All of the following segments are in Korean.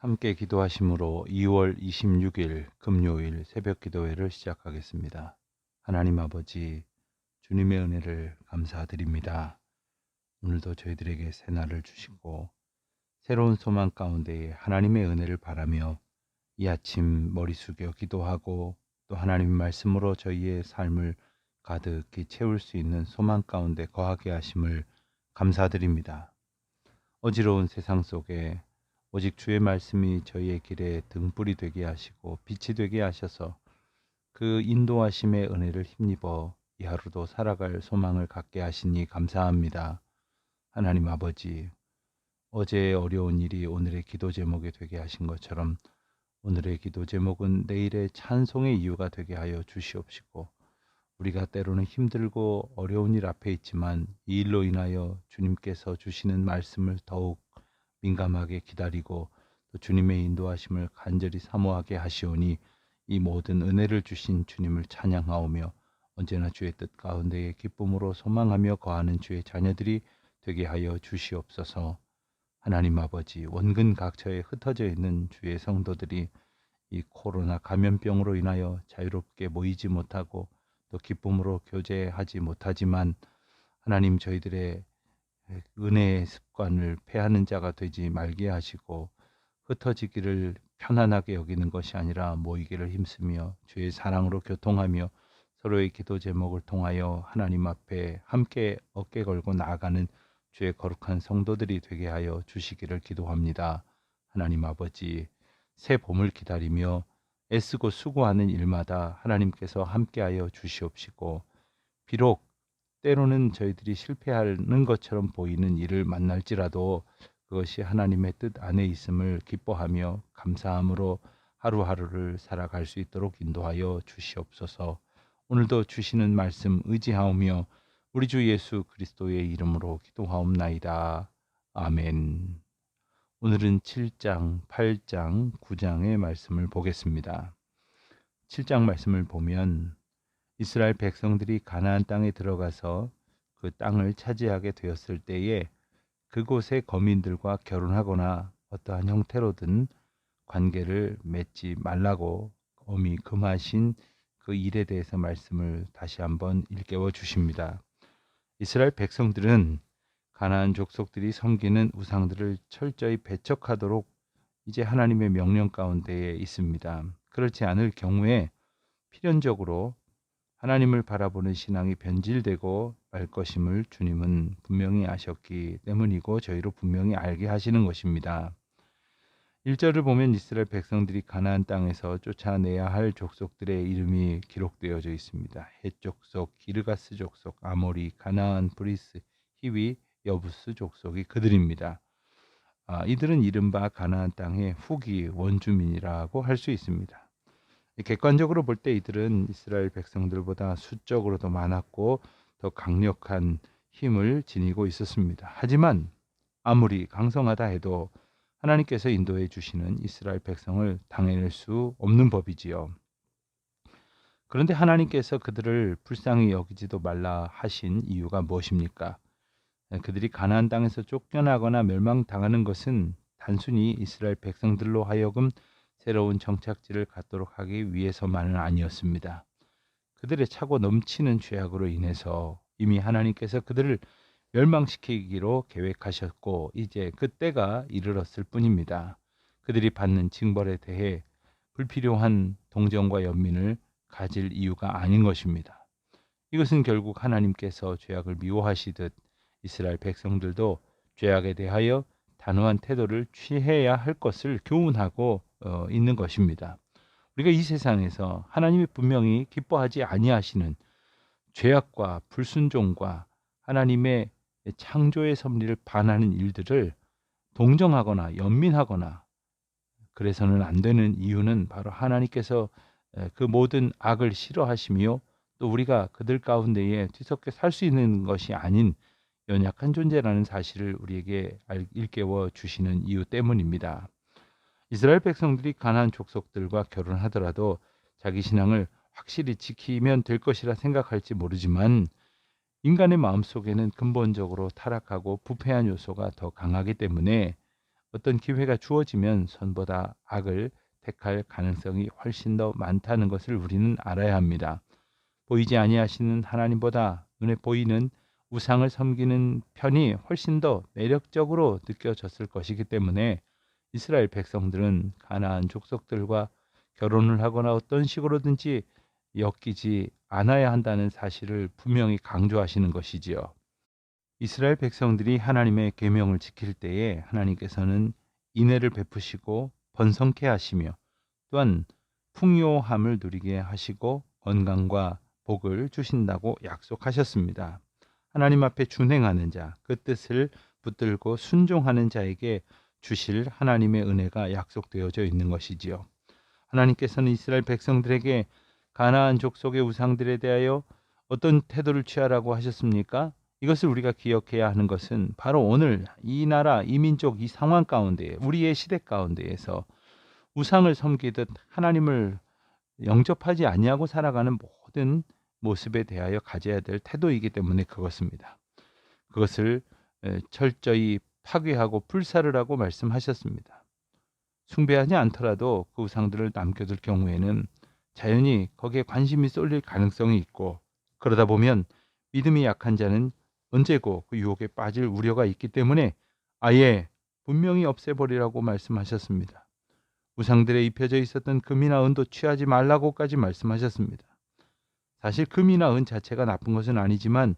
함께 기도하심으로 2월 26일 금요일 새벽 기도회를 시작하겠습니다. 하나님 아버지, 주님의 은혜를 감사드립니다. 오늘도 저희들에게 새날을 주시고 새로운 소망 가운데에 하나님의 은혜를 바라며 이 아침 머리 숙여 기도하고 또 하나님 말씀으로 저희의 삶을 가득히 채울 수 있는 소망 가운데 거하게 하심을 감사드립니다. 어지러운 세상 속에 오직 주의 말씀이 저희의 길에 등불이 되게 하시고 빛이 되게 하셔서 그 인도하심의 은혜를 힘입어 이 하루도 살아갈 소망을 갖게 하시니 감사합니다. 하나님 아버지, 어제의 어려운 일이 오늘의 기도 제목이 되게 하신 것처럼 오늘의 기도 제목은 내일의 찬송의 이유가 되게 하여 주시옵시고, 우리가 때로는 힘들고 어려운 일 앞에 있지만 이 일로 인하여 주님께서 주시는 말씀을 더욱 민감하게 기다리고 또 주님의 인도하심을 간절히 사모하게 하시오니 이 모든 은혜를 주신 주님을 찬양하오며 언제나 주의 뜻 가운데에 기쁨으로 소망하며 거하는 주의 자녀들이 되게 하여 주시옵소서. 하나님 아버지, 원근 각처에 흩어져 있는 주의 성도들이 이 코로나 감염병으로 인하여 자유롭게 모이지 못하고 또 기쁨으로 교제하지 못하지만 하나님, 저희들의 은혜의 습관을 패하는 자가 되지 말게 하시고 흩어지기를 편안하게 여기는 것이 아니라 모이기를 힘쓰며 주의 사랑으로 교통하며 서로의 기도 제목을 통하여 하나님 앞에 함께 어깨 걸고 나아가는 주의 거룩한 성도들이 되게 하여 주시기를 기도합니다. 하나님 아버지, 새 봄을 기다리며 애쓰고 수고하는 일마다 하나님께서 함께하여 주시옵시고, 비록 때로는 저희들이 실패하는 것처럼 보이는 일을 만날지라도 그것이 하나님의 뜻 안에 있음을 기뻐하며 감사함으로 하루하루를 살아갈 수 있도록 인도하여 주시옵소서. 오늘도 주시는 말씀 의지하오며 우리 주 예수 그리스도의 이름으로 기도하옵나이다. 아멘. 오늘은 7장, 8장, 9장의 말씀을 보겠습니다. 7장 말씀을 보면 이스라엘 백성들이 가나안 땅에 들어가서 그 땅을 차지하게 되었을 때에 그곳의 거민들과 결혼하거나 어떠한 형태로든 관계를 맺지 말라고 엄히 금하신 그 일에 대해서 말씀을 다시 한번 일깨워 주십니다. 이스라엘 백성들은 가나안 족속들이 섬기는 우상들을 철저히 배척하도록 이제 하나님의 명령 가운데에 있습니다. 그렇지 않을 경우에 필연적으로 하나님을 바라보는 신앙이 변질되고 말 것임을 주님은 분명히 아셨기 때문이고 저희로 분명히 알게 하시는 것입니다. 1절을 보면 이스라엘 백성들이 가나안 땅에서 쫓아내야 할 족속들의 이름이 기록되어져 있습니다. 헷 족속, 기르가스 족속, 아모리, 가나안, 브리스, 히위, 여부스 족속이 그들입니다. 이들은 이른바 가나안 땅의 후기 원주민이라고 할 수 있습니다. 객관적으로 볼 때 이들은 이스라엘 백성들보다 수적으로도 많았고 더 강력한 힘을 지니고 있었습니다. 하지만 아무리 강성하다 해도 하나님께서 인도해 주시는 이스라엘 백성을 당해낼 수 없는 법이지요. 그런데 하나님께서 그들을 불쌍히 여기지도 말라 하신 이유가 무엇입니까? 그들이 가나안 땅에서 쫓겨나거나 멸망당하는 것은 단순히 이스라엘 백성들로 하여금 새로운 정착지를 갖도록 하기 위해서만은 아니었습니다. 그들의 차고 넘치는 죄악으로 인해서 이미 하나님께서 그들을 멸망시키기로 계획하셨고 이제 그때가 이르렀을 뿐입니다. 그들이 받는 징벌에 대해 불필요한 동정과 연민을 가질 이유가 아닌 것입니다. 이것은 결국 하나님께서 죄악을 미워하시듯 이스라엘 백성들도 죄악에 대하여 단호한 태도를 취해야 할 것을 교훈하고 있는 것입니다. 우리가 이 세상에서 하나님이 분명히 기뻐하지 아니하시는 죄악과 불순종과 하나님의 창조의 섭리를 반하는 일들을 동정하거나 연민하거나 그래서는 안 되는 이유는 바로 하나님께서 그 모든 악을 싫어하시며 또 우리가 그들 가운데에 뒤섞여 살 수 있는 것이 아닌 연약한 존재라는 사실을 우리에게 일깨워 주시는 이유 때문입니다. 이스라엘 백성들이 가나안 족속들과 결혼하더라도 자기 신앙을 확실히 지키면 될 것이라 생각할지 모르지만 인간의 마음속에는 근본적으로 타락하고 부패한 요소가 더 강하기 때문에 어떤 기회가 주어지면 선보다 악을 택할 가능성이 훨씬 더 많다는 것을 우리는 알아야 합니다. 보이지 아니하시는 하나님보다 눈에 보이는 우상을 섬기는 편이 훨씬 더 매력적으로 느껴졌을 것이기 때문에 이스라엘 백성들은 가나안 족속들과 결혼을 하거나 어떤 식으로든지 엮이지 않아야 한다는 사실을 분명히 강조하시는 것이지요. 이스라엘 백성들이 하나님의 계명을 지킬 때에 하나님께서는 인애를 베푸시고 번성케 하시며 또한 풍요함을 누리게 하시고 건강과 복을 주신다고 약속하셨습니다. 하나님 앞에 준행하는 자, 그 뜻을 붙들고 순종하는 자에게 주실 하나님의 은혜가 약속되어져 있는 것이지요. 하나님께서는 이스라엘 백성들에게 가나안 족속의 우상들에 대하여 어떤 태도를 취하라고 하셨습니까? 이것을 우리가 기억해야 하는 것은 바로 오늘 이 나라, 이 민족, 이 상황 가운데 우리의 시대 가운데에서 우상을 섬기듯 하나님을 영접하지 아니하고 살아가는 모든 모습에 대하여 가져야 될 태도이기 때문에 그것입니다. 그것을 철저히 파괴하고 불사를 하고 말씀하셨습니다. 숭배하지 않더라도 그 우상들을 남겨둘 경우에는 자연히 거기에 관심이 쏠릴 가능성이 있고, 그러다 보면 믿음이 약한 자는 언제고 그 유혹에 빠질 우려가 있기 때문에 아예 분명히 없애버리라고 말씀하셨습니다. 우상들에 입혀져 있었던 금이나 은도 취하지 말라고까지 말씀하셨습니다. 사실 금이나 은 자체가 나쁜 것은 아니지만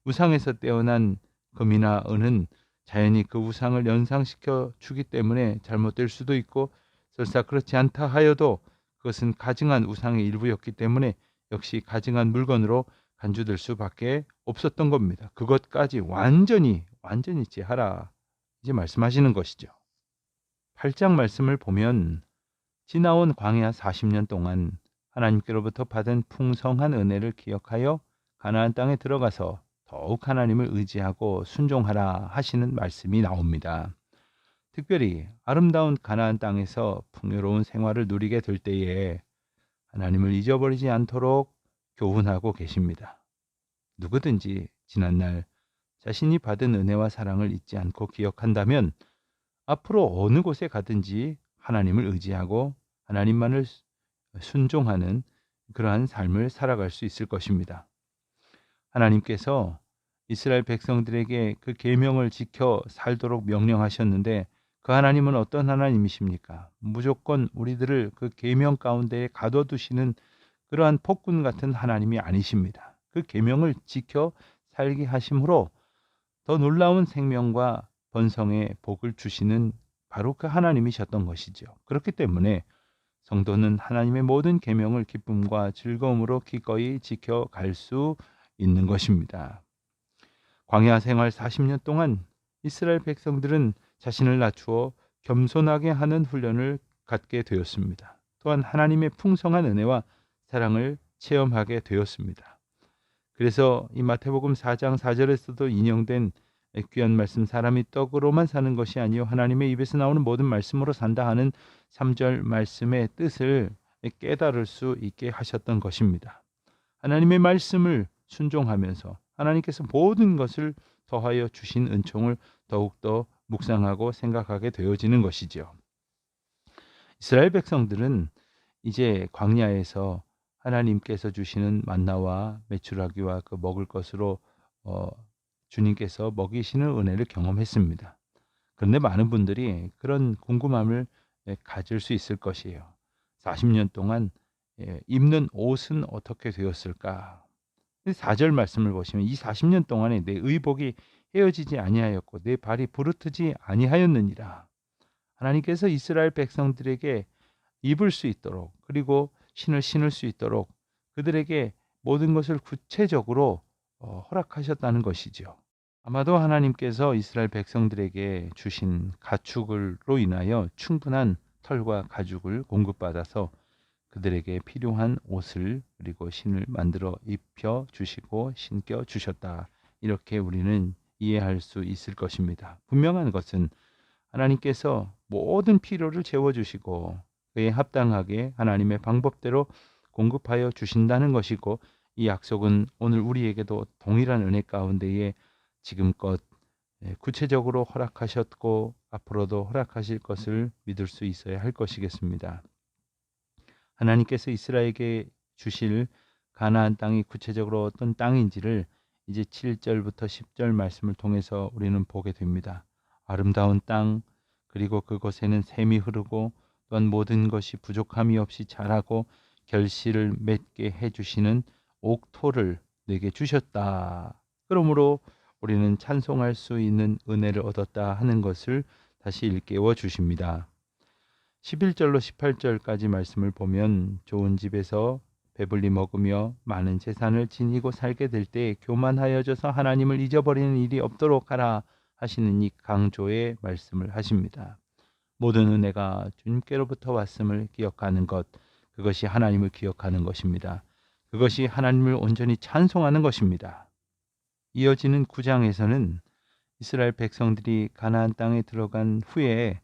우상에서 떼어난 금이나 은은 자연히 그 우상을 연상시켜 주기 때문에 잘못될 수도 있고, 설사 그렇지 않다 하여도 그것은 가증한 우상의 일부였기 때문에 역시 가증한 물건으로 간주될 수밖에 없었던 겁니다. 그것까지 완전히 제하라 이제 말씀하시는 것이죠. 8장 말씀을 보면 지나온 광야 40년 동안 하나님께로부터 받은 풍성한 은혜를 기억하여 가나안 땅에 들어가서 더욱 하나님을 의지하고 순종하라 하시는 말씀이 나옵니다. 특별히 아름다운 가나안 땅에서 풍요로운 생활을 누리게 될 때에 하나님을 잊어버리지 않도록 교훈하고 계십니다. 누구든지 지난날 자신이 받은 은혜와 사랑을 잊지 않고 기억한다면 앞으로 어느 곳에 가든지 하나님을 의지하고 하나님만을 순종하는 그러한 삶을 살아갈 수 있을 것입니다. 하나님께서 이스라엘 백성들에게 그 계명을 지켜 살도록 명령하셨는데 그 하나님은 어떤 하나님이십니까? 무조건 우리들을 그 계명 가운데에 가둬두시는 그러한 폭군 같은 하나님이 아니십니다. 그 계명을 지켜 살게 하심으로 더 놀라운 생명과 번성의 복을 주시는 바로 그 하나님이셨던 것이죠. 그렇기 때문에 성도는 하나님의 모든 계명을 기쁨과 즐거움으로 기꺼이 지켜갈 수 있는 것입니다. 광야 생활 40년 동안 이스라엘 백성들은 자신을 낮추어 겸손하게 하는 훈련을 갖게 되었습니다. 또한 하나님의 풍성한 은혜와 사랑을 체험하게 되었습니다. 그래서 이 마태복음 4장 4절에서도 인용된 귀한 말씀, 사람이 떡으로만 사는 것이 아니요 하나님의 입에서 나오는 모든 말씀으로 산다 하는 3절 말씀의 뜻을 깨달을 수 있게 하셨던 것입니다. 하나님의 말씀을 순종하면서 하나님께서 모든 것을 더하여 주신 은총을 더욱더 묵상하고 생각하게 되어지는 것이죠. 이스라엘 백성들은 이제 광야에서 하나님께서 주시는 만나와 메추라기와 그 먹을 것으로 주님께서 먹이시는 은혜를 경험했습니다. 그런데 많은 분들이 그런 궁금함을 가질 수 있을 것이에요. 40년 동안 입는 옷은 어떻게 되었을까? 4절 말씀을 보시면 이 40년 동안에 내 의복이 헤어지지 아니하였고 내 발이 부르트지 아니하였느니라. 하나님께서 이스라엘 백성들에게 입을 수 있도록, 그리고 신을 신을 수 있도록 그들에게 모든 것을 구체적으로 허락하셨다는 것이죠. 아마도 하나님께서 이스라엘 백성들에게 주신 가축으로 인하여 충분한 털과 가죽을 공급받아서 그들에게 필요한 옷을 그리고 신을 만들어 입혀 주시고 신겨 주셨다. 이렇게 우리는 이해할 수 있을 것입니다. 분명한 것은 하나님께서 모든 필요를 채워주시고 그에 합당하게 하나님의 방법대로 공급하여 주신다는 것이고, 이 약속은 오늘 우리에게도 동일한 은혜 가운데에 지금껏 구체적으로 허락하셨고 앞으로도 허락하실 것을 믿을 수 있어야 할 것이겠습니다. 하나님께서 이스라엘에게 주실 가나안 땅이 구체적으로 어떤 땅인지를 이제 7절부터 10절 말씀을 통해서 우리는 보게 됩니다. 아름다운 땅, 그리고 그곳에는 샘이 흐르고 또한 모든 것이 부족함이 없이 자라고 결실을 맺게 해주시는 옥토를 내게 주셨다. 그러므로 우리는 찬송할 수 있는 은혜를 얻었다 하는 것을 다시 일깨워 주십니다. 11절로 18절까지 말씀을 보면 좋은 집에서 배불리 먹으며 많은 재산을 지니고 살게 될 때 교만하여져서 하나님을 잊어버리는 일이 없도록 하라 하시는 이 강조의 말씀을 하십니다. 모든 은혜가 주님께로부터 왔음을 기억하는 것, 그것이 하나님을 기억하는 것입니다. 그것이 하나님을 온전히 찬송하는 것입니다. 이어지는 9장에서는 이스라엘 백성들이 가나안 땅에 들어간 후에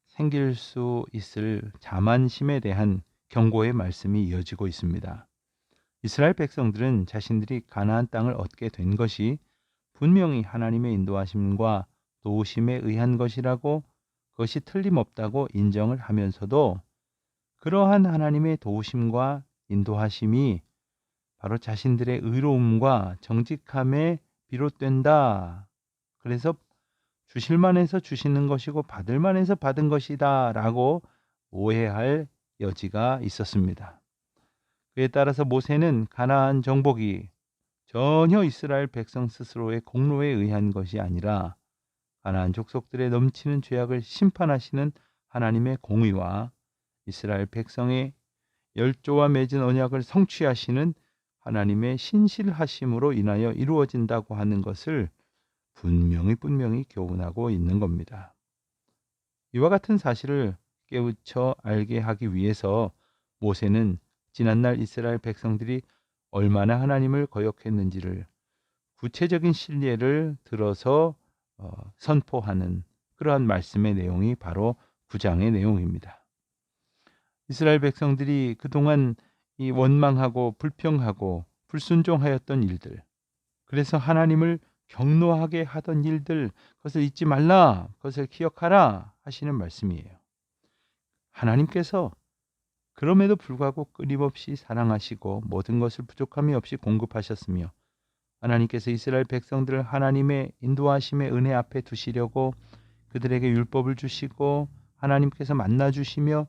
생길 수 있을 자만심에 대한 경고의 말씀이 이어지고 있습니다. 이스라엘 백성들은 자신들이 가나안 땅을 얻게 된 것이 분명히 하나님의 인도하심과 도우심에 의한 것이라고, 그것이 틀림없다고 인정을 하면서도 그러한 하나님의 도우심과 인도하심이 바로 자신들의 의로움과 정직함에 비롯된다. 그래서 주실만해서 주시는 것이고 받을만해서 받은 것이다 라고 오해할 여지가 있었습니다. 그에 따라서 모세는 가나안 정복이 전혀 이스라엘 백성 스스로의 공로에 의한 것이 아니라 가나안 족속들의 넘치는 죄악을 심판하시는 하나님의 공의와 이스라엘 백성의 열조와 맺은 언약을 성취하시는 하나님의 신실하심으로 인하여 이루어진다고 하는 것을 분명히 교훈하고 있는 겁니다. 이와 같은 사실을 깨우쳐 알게 하기 위해서 모세는 지난날 이스라엘 백성들이 얼마나 하나님을 거역했는지를 구체적인 실례를 들어서 선포하는 그러한 말씀의 내용이 바로 9장의 내용입니다. 이스라엘 백성들이 그동안 이 원망하고 불평하고 불순종하였던 일들, 그래서 하나님을 경노하게 하던 일들, 그것을 잊지 말라, 그것을 기억하라 하시는 말씀이에요. 하나님께서 그럼에도 불구하고 끊임없이 사랑하시고 모든 것을 부족함이 없이 공급하셨으며, 하나님께서 이스라엘 백성들을 하나님의 인도하심의 은혜 앞에 두시려고 그들에게 율법을 주시고 하나님께서 만나 주시며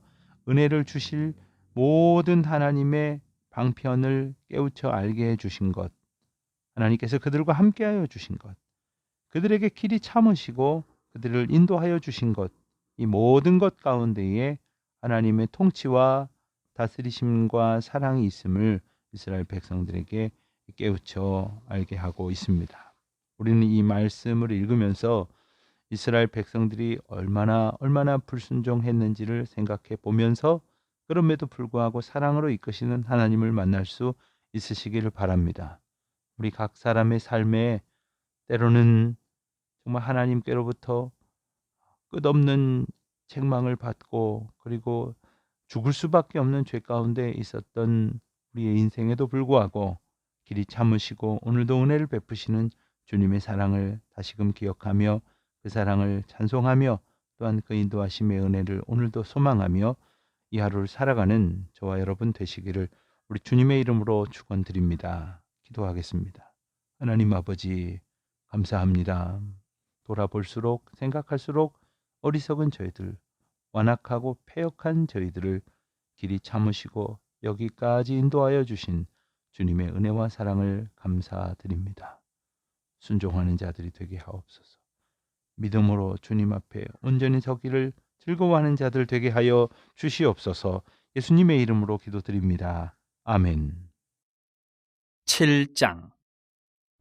은혜를 주실 모든 하나님의 방편을 깨우쳐 알게 해 주신 것, 하나님께서 그들과 함께하여 주신 것, 그들에게 길이 참으시고 그들을 인도하여 주신 것, 이 모든 것 가운데에 하나님의 통치와 다스리심과 사랑이 있음을 이스라엘 백성들에게 깨우쳐 알게 하고 있습니다. 우리는 이 말씀을 읽으면서 이스라엘 백성들이 얼마나 불순종했는지를 생각해 보면서 그럼에도 불구하고 사랑으로 이끄시는 하나님을 만날 수 있으시기를 바랍니다. 우리 각 사람의 삶에 때로는 정말 하나님께로부터 끝없는 책망을 받고 그리고 죽을 수밖에 없는 죄 가운데 있었던 우리의 인생에도 불구하고 길이 참으시고 오늘도 은혜를 베푸시는 주님의 사랑을 다시금 기억하며 그 사랑을 찬송하며 또한 그 인도하심의 은혜를 오늘도 소망하며 이 하루를 살아가는 저와 여러분 되시기를 우리 주님의 이름으로 축원드립니다. 기도하겠습니다. 하나님 아버지 감사합니다. 돌아볼수록 생각할수록 어리석은 저희들, 완악하고 패역한 저희들을 길이 참으시고 여기까지 인도하여 주신 주님의 은혜와 사랑을 감사드립니다. 순종하는 자들이 되게 하옵소서. 믿음으로 주님 앞에 온전히 서기를 즐거워하는 자들 되게 하여 주시옵소서. 예수님의 이름으로 기도드립니다. 아멘. 7장.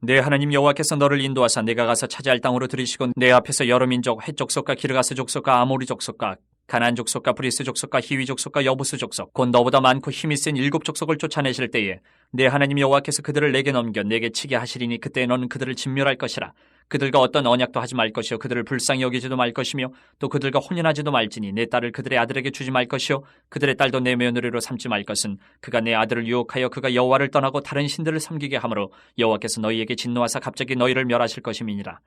내 하나님 여호와께서 너를 인도하사 내가 가서 차지할 땅으로 들이시고 내 앞에서 여러 민족, 헷 족속과 기르가스 족속과 아모리 족속과 가나안 족속과 브리스 족속과 히위 족속과 여부스 족속, 곧 너보다 많고 힘이 센 7 족속을 쫓아내실 때에 내 하나님 여호와께서 그들을 내게 넘겨 내게 치게 하시리니 그때 너는 그들을 진멸할 것이라. 그들과 어떤 언약도 하지 말 것이요 그들을 불쌍히 여기지도 말 것이며 또 그들과 혼인하지도 말지니 내 딸을 그들의 아들에게 주지 말 것이요 그들의 딸도 내 며느리로 삼지 말 것은 그가 내 아들을 유혹하여 그가 여호와를 떠나고 다른 신들을 섬기게 하므로 여호와께서 너희에게 진노하사 갑자기 너희를 멸하실 것임이니라.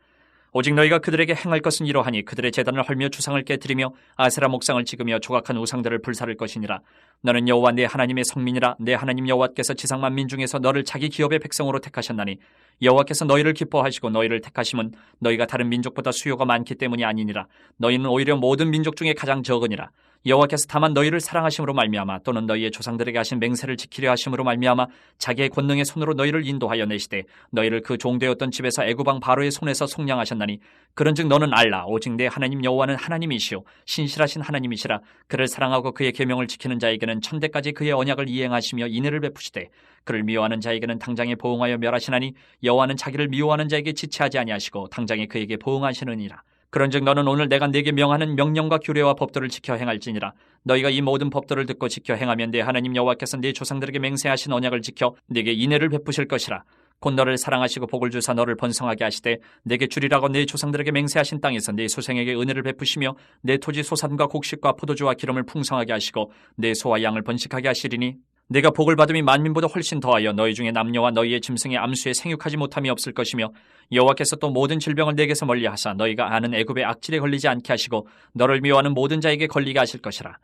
오직 너희가 그들에게 행할 것은 이러하니 그들의 제단을 헐며 주상을 깨뜨리며 아세라 목상을 찍으며 조각한 우상들을 불사를 것이니라. 너는 여호와 내 하나님의 성민이라. 내 하나님 여호와께서 지상 만민 중에서 너를 자기 기업의 백성으로 택하셨나니 여호와께서 너희를 기뻐하시고 너희를 택하심은 너희가 다른 민족보다 수요가 많기 때문이 아니니라. 너희는 오히려 모든 민족 중에 가장 적으니라. 여호와께서 다만 너희를 사랑하심으로 말미암아 또는 너희의 조상들에게 하신 맹세를 지키려 하심으로 말미암아 자기의 권능의 손으로 너희를 인도하여 내시되 너희를 그 종되었던 집에서 애굽 왕 바로의 손에서 속량하셨나니 그런즉 너는 알라. 오직 내 하나님 여호와는 하나님이시요 신실하신 하나님이시라. 그를 사랑하고 그의 계명을 지키는 자에게는 천대까지 그의 언약을 이행하시며 인애를 베푸시되 그를 미워하는 자에게는 당장에 보응하여 멸하시나니 여호와는 자기를 미워하는 자에게 지체하지 아니하시고 당장에 그에게 보응하시느니라. 그런즉 너는 오늘 내가 네게 명하는 명령과 규례와 법도를 지켜 행할지니라. 너희가 이 모든 법도를 듣고 지켜 행하면 내 하나님 여호와께서 네 조상들에게 맹세하신 언약을 지켜 네게 인애를 베푸실 것이라. 곧 너를 사랑하시고 복을 주사 너를 번성하게 하시되 내게 주리라고 네 조상들에게 맹세하신 땅에서 네 소생에게 은혜를 베푸시며 내 토지 소산과 곡식과 포도주와 기름을 풍성하게 하시고 내 소와 양을 번식하게 하시리니 내가 복을 받음이 만민보다 훨씬 더하여 너희 중에 남녀와 너희의 짐승의 암수에 생육하지 못함이 없을 것이며 여호와께서 또 모든 질병을 내게서 멀리하사 너희가 아는 애굽의 악질에 걸리지 않게 하시고 너를 미워하는 모든 자에게 걸리게 하실 것이라.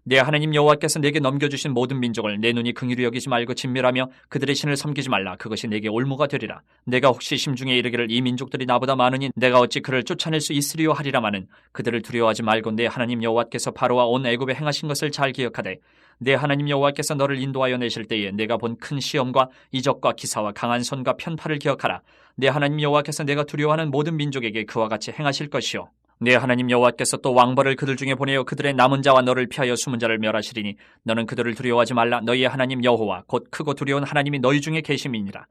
내 하나님 여호와께서 내게 넘겨주신 모든 민족을 내 눈이 긍휼히 여기지 말고 진멸하며 그들의 신을 섬기지 말라. 그것이 내게 올무가 되리라. 내가 혹시 심중에 이르기를 이 민족들이 나보다 많으니 내가 어찌 그를 쫓아낼 수 있으리요 하리라마는 그들을 두려워하지 말고 내 하나님 여호와께서 바로와 온 애굽에 행하신 것을 잘 기억하되 내 하나님 여호와께서 너를 인도하여 내실 때에 내가 본 큰 시험과 이적과 기사와 강한 손과 편팔을 기억하라. 내 하나님 여호와께서 내가 두려워하는 모든 민족에게 그와 같이 행하실 것이요 내 하나님 여호와께서 또 왕벌을 그들 중에 보내어 그들의 남은 자와 너를 피하여 숨은 자를 멸하시리니 너는 그들을 두려워하지 말라. 너희의 하나님 여호와 곧 크고 두려운 하나님이 너희 중에 계심이니라.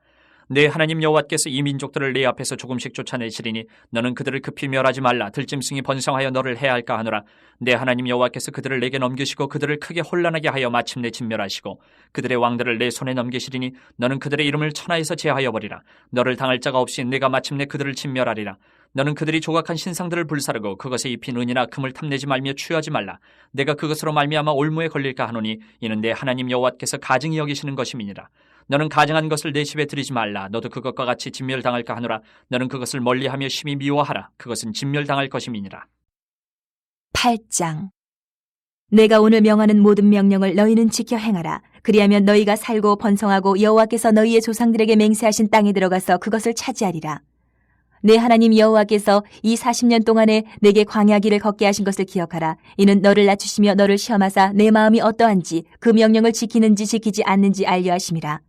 내 하나님 여호와께서 이 민족들을 내 앞에서 조금씩 쫓아내시리니 너는 그들을 급히 멸하지 말라. 들짐승이 번성하여 너를 해할까 하노라. 내 하나님 여호와께서 그들을 내게 넘기시고 그들을 크게 혼란하게 하여 마침내 진멸하시고 그들의 왕들을 내 손에 넘기시리니 너는 그들의 이름을 천하에서 제하여 버리라. 너를 당할 자가 없이 내가 마침내 그들을 진멸하리라. 너는 그들이 조각한 신상들을 불사르고 그것에 입힌 은이나 금을 탐내지 말며 취하지 말라. 내가 그것으로 말미암아 올무에 걸릴까 하노니 이는 내 하나님 여호와께서 가증히 여기시는 것임이니라. 너는 가증한 것을 내 집에 들이지 말라. 너도 그것과 같이 진멸당할까 하노라. 너는 그것을 멀리하며 심히 미워하라. 그것은 진멸당할 것임이니라. 8장. 내가 오늘 명하는 모든 명령을 너희는 지켜 행하라. 그리하면 너희가 살고 번성하고 여호와께서 너희의 조상들에게 맹세하신 땅에 들어가서 그것을 차지하리라. 내 하나님 여호와께서 이 40년 동안에 내게 광야 길을 걷게 하신 것을 기억하라. 이는 너를 낮추시며 너를 시험하사 내 마음이 어떠한지 그 명령을 지키는지 지키지 않는지 알려 하심이라.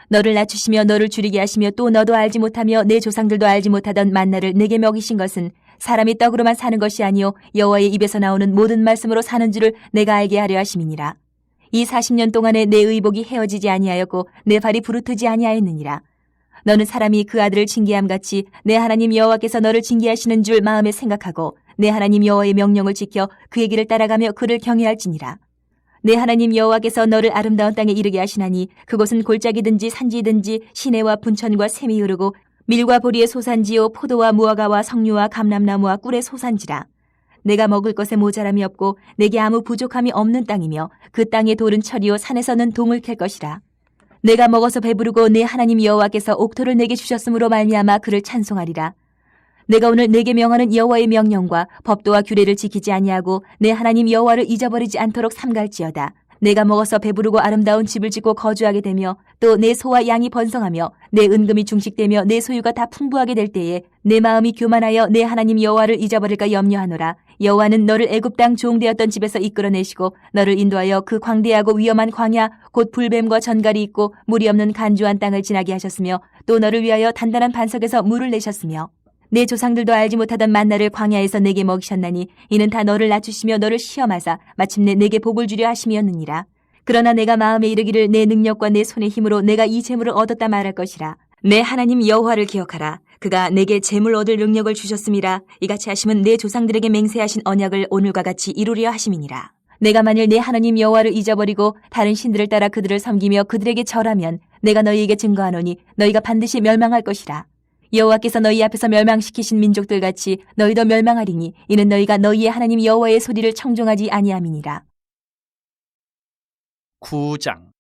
너를 낮추시며 너를 줄이게 하시며 또 너도 알지 못하며 내 조상들도 알지 못하던 만나를 내게 먹이신 것은 사람이 떡으로만 사는 것이 아니요 여호와의 입에서 나오는 모든 말씀으로 사는 줄을 내가 알게 하려 하심이니라. 이 40년 동안에 내 의복이 헤어지지 아니하였고 내 발이 부르트지 아니하였느니라. 너는 사람이 그 아들을 징계함같이 내 하나님 여호와께서 너를 징계하시는 줄 마음에 생각하고 내 하나님 여호와의 명령을 지켜 그의 길을 따라가며 그를 경외할지니라. 내 하나님 여호와께서 너를 아름다운 땅에 이르게 하시나니 그곳은 골짜기든지 산지든지 시내와 분천과 샘이 흐르고 밀과 보리의 소산지요 포도와 무화과와 석류와 감람나무와 꿀의 소산지라. 내가 먹을 것에 모자람이 없고 내게 아무 부족함이 없는 땅이며 그 땅의 돌은 철이요 산에서는 동을 캘 것이라. 내가 먹어서 배부르고 내 하나님 여호와께서 옥토를 내게 주셨으므로 말미암아 그를 찬송하리라. 내가 오늘 내게 명하는 여호와의 명령과 법도와 규례를 지키지 아니하고 내 하나님 여호와를 잊어버리지 않도록 삼갈지어다. 내가 먹어서 배부르고 아름다운 집을 짓고 거주하게 되며 또 내 소와 양이 번성하며 내 은금이 중식되며 내 소유가 다 풍부하게 될 때에 내 마음이 교만하여 내 하나님 여호와를 잊어버릴까 염려하노라. 여호와는 너를 애굽 땅 종되었던 집에서 이끌어내시고 너를 인도하여 그 광대하고 위험한 광야 곧 불뱀과 전갈이 있고 물이 없는 간주한 땅을 지나게 하셨으며 또 너를 위하여 단단한 반석에서 물을 내셨으며 내 조상들도 알지 못하던 만나를 광야에서 내게 먹이셨나니 이는 다 너를 낮추시며 너를 시험하사 마침내 내게 복을 주려 하심이었느니라. 그러나 내가 마음에 이르기를 내 능력과 내 손의 힘으로 내가 이 재물을 얻었다 말할 것이라. 내 하나님 여호와를 기억하라. 그가 내게 재물 얻을 능력을 주셨음이라. 이같이 하심은 내 조상들에게 맹세하신 언약을 오늘과 같이 이루려 하심이니라. 내가 만일 내 하나님 여호와를 잊어버리고 다른 신들을 따라 그들을 섬기며 그들에게 절하면 내가 너희에게 증거하노니 너희가 반드시 멸망할 것이라. 여호와께서 너희 앞에서 멸망시키신 민족들 같이 너희도 멸망하리니 이는 너희가 너희의 하나님 여호와의 소리를 청종하지 아니함이니라. 9장.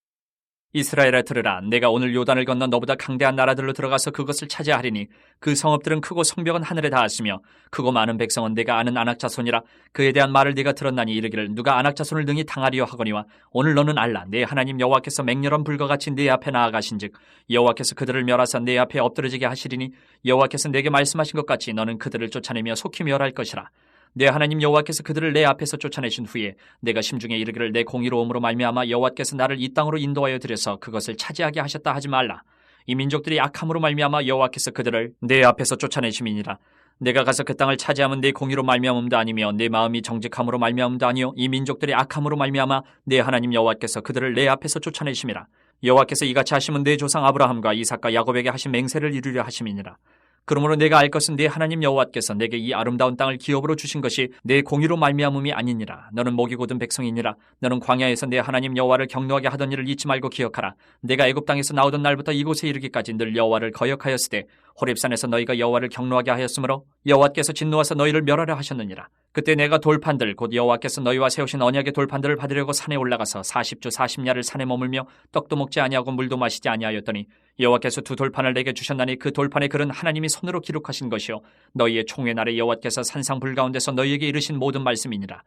이스라엘아 들으라. 내가 오늘 요단을 건너 너보다 강대한 나라들로 들어가서 그것을 차지하리니 그 성읍들은 크고 성벽은 하늘에 닿았으며 크고 많은 백성은 내가 아는 안악자손이라. 그에 대한 말을 네가 들었나니 이르기를 누가 안악자손을 능히 당하리요 하거니와 오늘 너는 알라. 내 하나님 여호와께서 맹렬한 불과 같이 네 앞에 나아가신즉 여호와께서 그들을 멸하사 내 앞에 엎드러지게 하시리니 여호와께서 내게 말씀하신 것 같이 너는 그들을 쫓아내며 속히 멸할 것이라. 내 하나님 여호와께서 그들을 내 앞에서 쫓아내신 후에 내가 심중에 이르기를 내 공의로움으로 말미암아 여호와께서 나를 이 땅으로 인도하여 들여서 그것을 차지하게 하셨다 하지 말라. 이 민족들이 악함으로 말미암아 여호와께서 그들을 내 앞에서 쫓아내심이니라. 내가 가서 그 땅을 차지하면 내 공의로 말미암음도 아니며 내 마음이 정직함으로 말미암음도 아니요 이 민족들이 악함으로 말미암아 내 하나님 여호와께서 그들을 내 앞에서 쫓아내심이라. 여호와께서 이같이 하시면 내 조상 아브라함과 이삭과 야곱에게 하신 맹세를 이루려 하심이니라. 그러므로 내가 알 것은 네 하나님 여호와께서 내게 이 아름다운 땅을 기업으로 주신 것이 내 공의로 말미암음이 아니니라. 너는 목이 곧은 백성이니라. 너는 광야에서 내 하나님 여호와를 경노하게 하던 일을 잊지 말고 기억하라. 내가 애굽 땅에서 나오던 날부터 이곳에 이르기까지 늘 여호와를 거역하였으되 호렙산에서 너희가 여호와를 경노하게 하였으므로 여호와께서 진노하사 너희를 멸하려 하셨느니라. 그때 내가 돌판들 곧 여호와께서 너희와 세우신 언약의 돌판들을 받으려고 산에 올라가서 40주 40야를 산에 머물며 떡도 먹지 아니하고 물도 마시지 아니하였더니 여호와께서 두 돌판을 내게 주셨나니 그 돌판의 글은 하나님이 손으로 기록하신 것이요 너희의 총회 날에 여호와께서 산상불 가운데서 너희에게 이르신 모든 말씀이니라.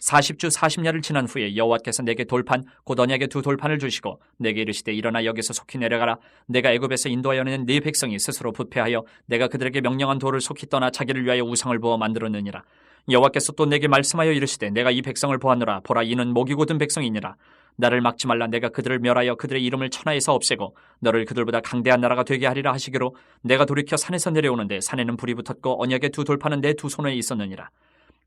40주 40야를 지난 후에 여호와께서 내게 돌판 곧 언약의 두 돌판을 주시고 내게 이르시되 일어나 여기서 속히 내려가라. 내가 애굽에서 인도하여 낸 네 백성이 스스로 부패하여 내가 그들에게 명령한 돌을 속히 떠나 자기를 위하여 우상을 부어 만들었느니라. 여호와께서 또 내게 말씀하여 이르시되 내가 이 백성을 보았노라. 보라 이는 목이 곧은 백성이니라. 나를 막지 말라. 내가 그들을 멸하여 그들의 이름을 천하에서 없애고 너를 그들보다 강대한 나라가 되게 하리라 하시기로 내가 돌이켜 산에서 내려오는데 산에는 불이 붙었고 언약의 두 돌판은 내 두 손에 있었느니라.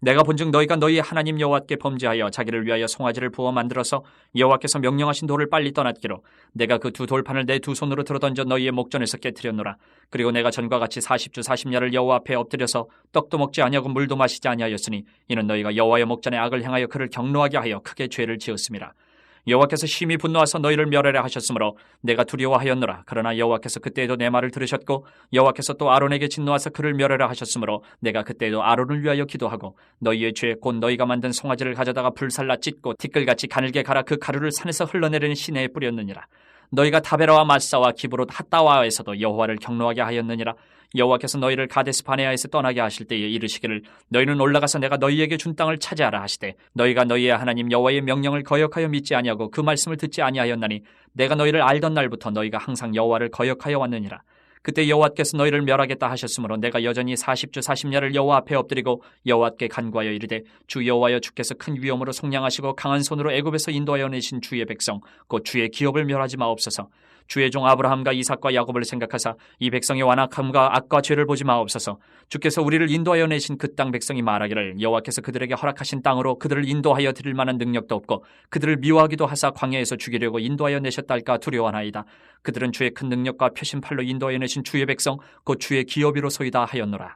내가 본즉 너희가 너희 하나님 여호와께 범죄하여 자기를 위하여 송아지를 부어 만들어서 여호와께서 명령하신 돌을 빨리 떠났기로 내가 그 두 돌판을 내 두 손으로 들어던져 너희의 목전에서 깨뜨렸노라. 그리고 내가 전과 같이 40주 40야를 여호와 앞에 엎드려서 떡도 먹지 아니하고 물도 마시지 아니하였으니 이는 너희가 여호와의 목전에 악을 행하여 그를 경노하게 하여 크게 죄를 지었음이라. 여호와께서 심히 분노하사 너희를 멸하려 하셨으므로 내가 두려워하였노라. 그러나 여호와께서 그때에도 내 말을 들으셨고 여호와께서 또 아론에게 진노하사 그를 멸하려 하셨으므로 내가 그때에도 아론을 위하여 기도하고 너희의 죄 곧 너희가 만든 송아지를 가져다가 불살라 찢고 티끌같이 가늘게 갈아 그 가루를 산에서 흘러내리는 시내에 뿌렸느니라. 너희가 다베라와 마사와 기브롯 핫다와에서도 여호와를 경노하게 하였느니라. 여호와께서 너희를 가데스 바네아에서 떠나게 하실 때에 이르시기를 너희는 올라가서 내가 너희에게 준 땅을 차지하라 하시되 너희가 너희의 하나님 여호와의 명령을 거역하여 믿지 아니하고 그 말씀을 듣지 아니하였나니 내가 너희를 알던 날부터 너희가 항상 여호와를 거역하여 왔느니라. 그때 여호와께서 너희를 멸하겠다 하셨으므로 내가 여전히 40주 40야를 여호와 앞에 엎드리고 여호와께 간구하여 이르되 주 여호와여 주께서 큰 위엄으로 속량하시고 강한 손으로 애굽에서 인도하여 내신 주의 백성 곧 주의 기업을 멸하지 마옵소서. 주의 종 아브라함과 이삭과 야곱을 생각하사 이 백성의 완악함과 악과 죄를 보지 마옵소서. 주께서 우리를 인도하여 내신 그 땅 백성이 말하기를 여호와께서 그들에게 허락하신 땅으로 그들을 인도하여 드릴 만한 능력도 없고 그들을 미워하기도 하사 광야에서 죽이려고 인도하여 내셨다 할까 두려워하나이다. 그들은 주의 큰 능력과 표심팔로 인도하여 내신 주의 백성 곧 주의 기업이로소이다 하였노라.